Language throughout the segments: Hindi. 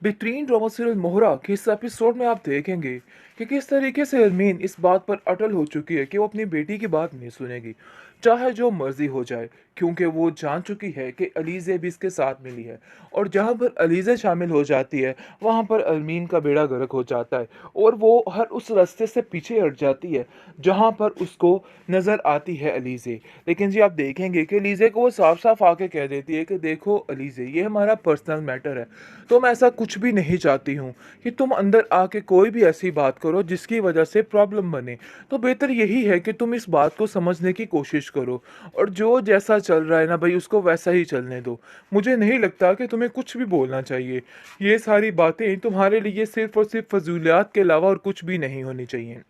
बेहतरीन ड्रामा सीरियल मोहरा के इस एपिसोड में आप देखेंगे कि किस तरीके से अरमीन इस बात पर अटल हो चुकी है कि वो अपनी बेटी की बात नहीं सुनेगी, चाहे जो मर्जी हो जाए। क्योंकि वो जान चुकी है कि अलीज़े भी इसके साथ मिली है, और जहाँ पर अलीज़े शामिल हो जाती है वहाँ पर अरमीन का बेड़ा गर्क हो जाता है। और वो हर उस रास्ते से पीछे हट जाती है जहाँ पर उसको नज़र आती है अलीज़े। लेकिन जी आप देखेंगे कि अलीज़े को वो साफ साफ आके कह देती है कि देखो अलीज़े, ये हमारा पर्सनल मैटर है, तो मैं ऐसा कुछ भी नहीं चाहती हूँ कि तुम अंदर आके कोई भी ऐसी बात करो जिसकी वजह से प्रॉब्लम बने। तो बेहतर यही है कि तुम इस बात को समझने की कोशिश करो, और जो जैसा चल रहा है ना भाई, उसको वैसा ही चलने दो। मुझे नहीं लगता कि तुम्हें कुछ भी बोलना चाहिए। ये सारी बातें तुम्हारे लिए सिर्फ और सिर्फ फजूलियात के अलावा और कुछ भी नहीं होनी चाहिए।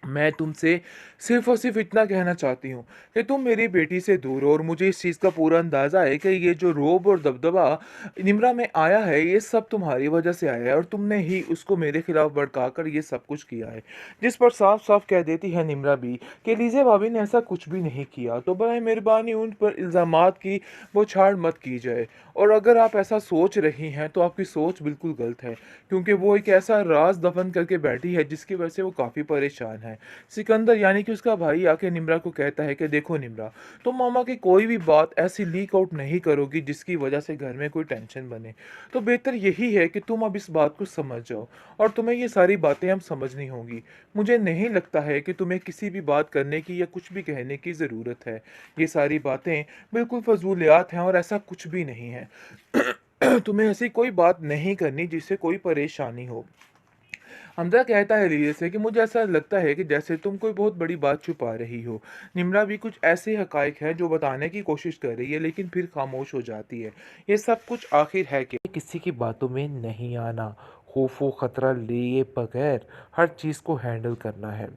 मैं तुमसे सिर्फ़ और सिर्फ़ इतना कहना चाहती हूँ कि तुम मेरी बेटी से दूर हो, और मुझे इस चीज़ का पूरा अंदाज़ा है कि ये जो रोब और दबदबा निम्रा में आया है, ये सब तुम्हारी वजह से आया है, और तुमने ही उसको मेरे खिलाफ़ भड़काकर ये सब कुछ किया है। जिस पर साफ-साफ कह देती है निम्रा भी कि लीज़ा भाभी ने ऐसा कुछ भी नहीं किया, तो बराए मेहरबानी उन पर इल्ज़ामात की बौछार मत की जाए। और अगर आप ऐसा सोच रही हैं, तो आपकी सोच बिल्कुल गलत है, क्योंकि वो एक ऐसा राज़ दफ़न करके बैठी है जिसकी वजह से वो काफ़ी परेशान है। सिकंदर यानी कि उसका भाई आके निम्रा को कहता है कि देखो निम्रा, तुम मामा की कोई भी बात ऐसी लीक आउट नहीं करोगी जिसकी वजह से घर में कोई टेंशन बने। तो बेहतर यही है कि तुम अब इस बात को समझ जाओ, और तुम्हें ये सारी बातें अब समझनी होंगी। मुझे नहीं लगता है कि तुम्हें किसी भी बात करने की या कुछ भी कहने की ज़रूरत है। ये सारी बातें बिल्कुल फजूलियात हैं, और ऐसा कुछ भी नहीं है। तुम्हें ऐसी कोई बात नहीं करनी जिससे कोई परेशानी हो। हमज़ा कहता है लीले से कि मुझे ऐसा लगता है कि जैसे तुम कोई बहुत बड़ी बात छुपा रही हो। निम्रा भी कुछ ऐसे हक़ाइक़ हैं जो बताने की कोशिश कर रही है, लेकिन फिर खामोश हो जाती है। ये सब कुछ आखिर है क्या? किसी की बातों में नहीं आना, खौफ व ख़तरा लिए बगैर हर चीज़ को हैंडल करना है।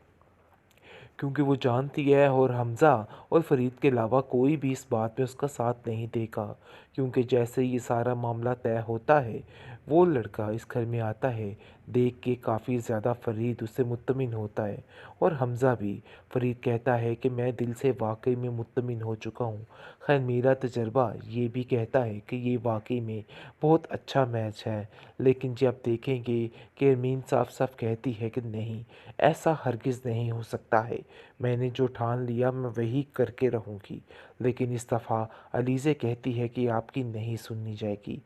क्योंकि वो जानती है और हमज़ा और फ़रीद के अलावा कोई भी इस बात में उसका साथ नहीं देगा। क्योंकि जैसे ये सारा मामला तय होता है, वो लड़का इस घर में आता है, देख के काफ़ी ज़्यादा फ़रीद उससे मुत्तमिन होता है और हमज़ा भी। फ़रीद कहता है कि मैं दिल से वाक़ई में मुत्तमिन हो चुका हूँ। ख़ैर मेरा तजुर्बा ये भी कहता है कि ये वाक़ई में बहुत अच्छा मैच है। लेकिन जी आप देखेंगे कि अरमीन साफ-साफ कहती है कि नहीं, ऐसा हरगिज़ नहीं हो सकता है। मैंने जो ठान लिया मैं वही करके रहूँगी। लेकिन इस दफ़ा अलीज़े कहती है कि आपकी नहीं सुननी जाएगी।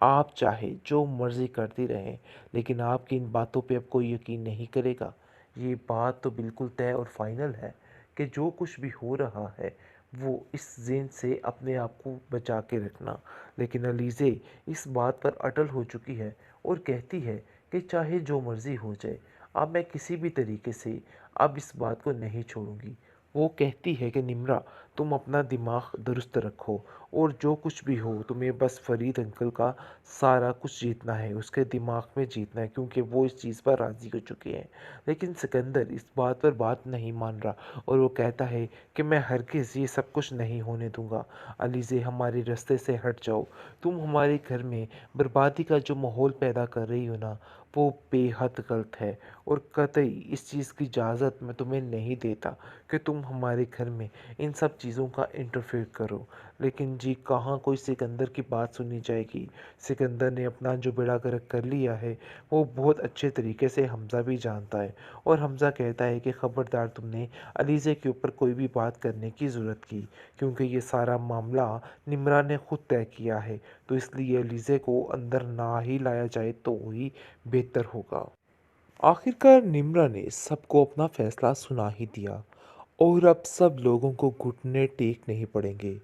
आप चाहे जो मर्ज़ी करती रहें, लेकिन आपकी इन बातों पे अब कोई यकीन नहीं करेगा। ये बात तो बिल्कुल तय और फ़ाइनल है कि जो कुछ भी हो रहा है, वो इस ज़ेन से अपने आप को बचा के रखना। लेकिन अलीज़े इस बात पर अटल हो चुकी है और कहती है कि चाहे जो मर्ज़ी हो जाए, अब मैं किसी भी तरीके से अब इस बात को नहीं छोड़ूंगी। वो कहती है कि निम्रा, तुम अपना दिमाग दुरुस्त रखो और जो कुछ भी हो तुम्हें बस फरीद अंकल का सारा कुछ जीतना है, उसके दिमाग में जीतना है, क्योंकि वो इस चीज़ पर राज़ी हो चुके हैं। लेकिन सिकंदर इस बात पर बात नहीं मान रहा और वो कहता है कि मैं हरगिज़ ये सब कुछ नहीं होने दूंगा। अलीज़े, हमारे रास्ते से हट जाओ। तुम हमारे घर में बर्बादी का जो माहौल पैदा कर रही हो ना, वो बेहद गलत है और कतई इस चीज़ की इजाज़त मैं तुम्हें नहीं देता कि तुम हमारे घर में इन सब चीज़ों का इंटरफेयर करो। लेकिन जी कहाँ कोई सिकंदर की बात सुनी जाएगी। सिकंदर ने अपना जो बेड़ा गर्क कर लिया है, वो बहुत अच्छे तरीके से हमज़ा भी जानता है और हमज़ा कहता है कि ख़बरदार, तुमने अलीज़े के ऊपर कोई भी बात करने की ज़रूरत की, क्योंकि ये सारा मामला निम्रा ने खुद तय किया है। तो इसलिए अलीज़े को अंदर ना ही लाया जाए तो ही बेहतर होगा। आखिरकार निम्रा ने सबको अपना फैसला सुना ही दिया और अब सब लोगों को घुटने टेकने ही पड़ेंगे।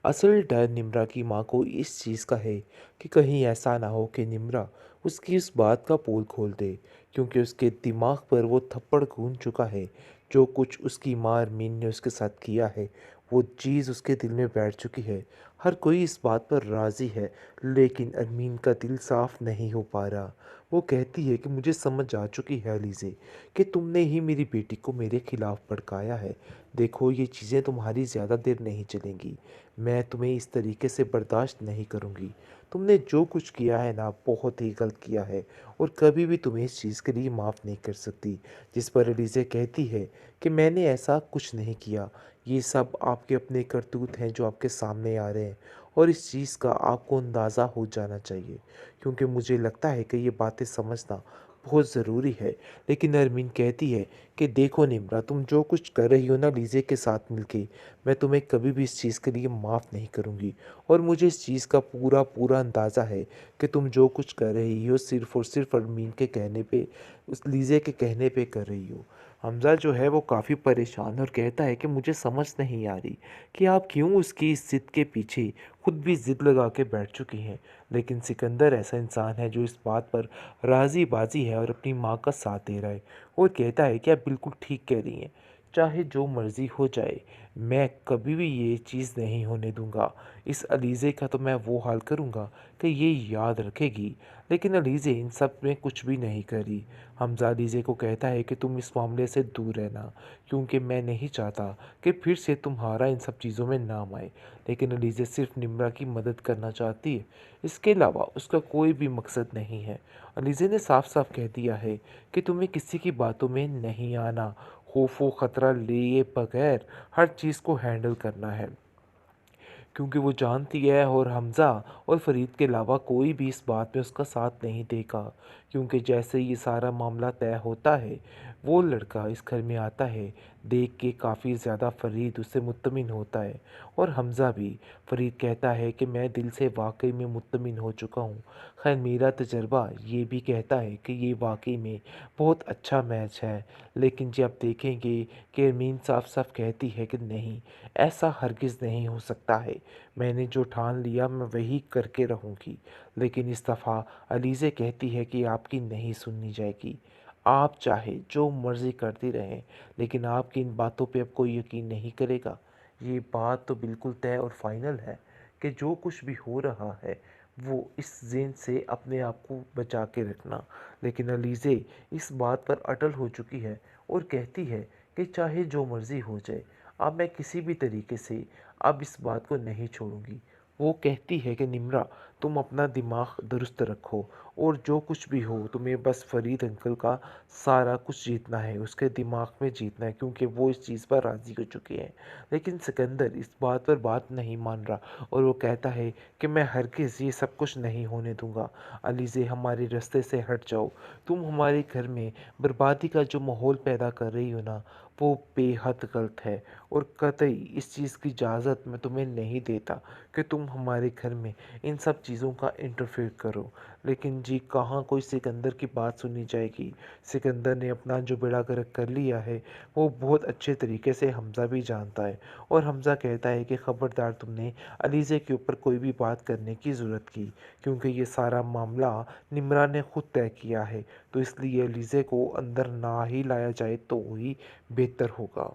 असल डर निम्रा की माँ को इस चीज़ का है कि कहीं ऐसा ना हो कि निम्रा उसकी इस बात का पोल खोल दे, क्योंकि उसके दिमाग पर वो थप्पड़ गूंज चुका है। जो कुछ उसकी माँ अरमीन ने उसके साथ किया है, वो चीज़ उसके दिल में बैठ चुकी है। हर कोई इस बात पर राज़ी है, लेकिन अरमीन का दिल साफ नहीं हो पा रहा। वो कहती है कि मुझे समझ आ चुकी है अलीज़े, कि तुमने ही मेरी बेटी को मेरे खिलाफ भड़काया है। देखो, ये चीज़ें तुम्हारी ज़्यादा देर नहीं चलेंगी। मैं तुम्हें इस तरीके से बर्दाश्त नहीं करूँगी। तुमने जो कुछ किया है ना, बहुत ही गलत किया है और कभी भी तुम्हें इस चीज़ के लिए माफ़ नहीं कर सकती। जिस पर एलिज़ा कहती है कि मैंने ऐसा कुछ नहीं किया। ये सब आपके अपने करतूत हैं जो आपके सामने आ रहे हैं और इस चीज़ का आपको अंदाज़ा हो जाना चाहिए, क्योंकि मुझे लगता है कि ये बातें समझना बहुत ज़रूरी है। लेकिन अरमीन कहती है कि देखो निम्रा, तुम जो कुछ कर रही हो ना लीज़े के साथ मिलके, मैं तुम्हें कभी भी इस चीज़ के लिए माफ़ नहीं करूँगी और मुझे इस चीज़ का पूरा पूरा अंदाज़ा है कि तुम जो कुछ कर रही हो सिर्फ़ और सिर्फ़ अरमीन के कहने पे, उस लीज़े के कहने पे कर रही हो। हमज़ा जो है वो काफ़ी परेशान और कहता है कि मुझे समझ नहीं आ रही कि आप क्यों उसकी इस ज़िद के पीछे खुद भी ज़िद लगा के बैठ चुकी हैं। लेकिन सिकंदर ऐसा इंसान है जो इस बात पर राज़ी बाज़ी है और अपनी माँ का साथ दे रहा है और कहता है कि आप बिल्कुल ठीक कह रही हैं। चाहे जो मर्ज़ी हो जाए, मैं कभी भी ये चीज़ नहीं होने दूँगा। इस अलीज़े का तो मैं वो हाल करूँगा कि ये याद रखेगी। लेकिन अलीज़े इन सब में कुछ भी नहीं कर रही। हमज़ा अलीज़े को कहता है कि तुम इस मामले से दूर रहना, क्योंकि मैं नहीं चाहता कि फिर से तुम्हारा इन सब चीज़ों में नाम आए। लेकिन अलीज़े सिर्फ़ निम्रा की मदद करना चाहती है। इसके अलावा उसका कोई भी मकसद नहीं है। अलीज़े ने साफ-साफ कह दिया है कि तुम्हें किसी की बातों में नहीं आना, खौफ व ख़तरा लिए बगैर हर चीज़ को हैंडल करना है। क्योंकि वो जानती है और हमज़ा और फ़रीद के अलावा कोई भी इस बात में उसका साथ नहीं देगा। क्योंकि जैसे ये सारा मामला तय होता है, वो लड़का इस घर में आता है, देख के काफ़ी ज़्यादा फ़रीद उससे मुत्तमिन होता है और हमज़ा भी। फ़रीद कहता है कि मैं दिल से वाक़ई में मुत्तमिन हो चुका हूँ। ख़ैर मेरा तजुर्बा ये भी कहता है कि ये वाक़ई में बहुत अच्छा मैच है। लेकिन जब आप देखेंगे कि अरमीन साफ-साफ कहती है कि नहीं, ऐसा हरगिज़ नहीं हो सकता है। मैंने जो ठान लिया मैं वही करके रहूँगी। लेकिन इस दफ़ा अलीज़े कहती है कि आपकी नहीं सुननी जाएगी। आप चाहे जो मर्ज़ी करती रहें, लेकिन आपकी इन बातों पे अब कोई यकीन नहीं करेगा। ये बात तो बिल्कुल तय और फ़ाइनल है कि जो कुछ भी हो रहा है, वो इस ज़ेन से अपने आप को बचा के रखना। लेकिन अलीज़े इस बात पर अटल हो चुकी है और कहती है कि चाहे जो मर्ज़ी हो जाए, अब मैं किसी भी तरीके से अब इस बात को नहीं छोड़ूंगी। वो कहती है कि निम्रा, तुम अपना दिमाग दुरुस्त रखो और जो कुछ भी हो तुम्हें बस फरीद अंकल का सारा कुछ जीतना है, उसके दिमाग में जीतना है, क्योंकि वो इस चीज़ पर राज़ी हो चुके हैं। लेकिन सिकंदर इस बात पर बात नहीं मान रहा और वो कहता है कि मैं हरगिज़ ये सब कुछ नहीं होने दूंगा। अलीज़े, हमारे रास्ते से हट जाओ। तुम हमारे घर में बर्बादी का जो माहौल पैदा कर रही हो ना, वो बेहद गलत है और कतई इस चीज़ की इजाज़त मैं तुम्हें नहीं देता कि तुम हमारे घर में इन सब चीज़ों का इंटरफेयर करो। लेकिन जी कहाँ कोई सिकंदर की बात सुनी जाएगी। सिकंदर ने अपना जो बेड़ा गर्क कर लिया है, वो बहुत अच्छे तरीके से हमज़ा भी जानता है और हमज़ा कहता है कि ख़बरदार, तुमने अलीज़े के ऊपर कोई भी बात करने की ज़रूरत की, क्योंकि ये सारा मामला निम्रा ने खुद तय किया है। तो इसलिए अलीज़े को अंदर ना ही लाया जाए तो ही बेहतर होगा।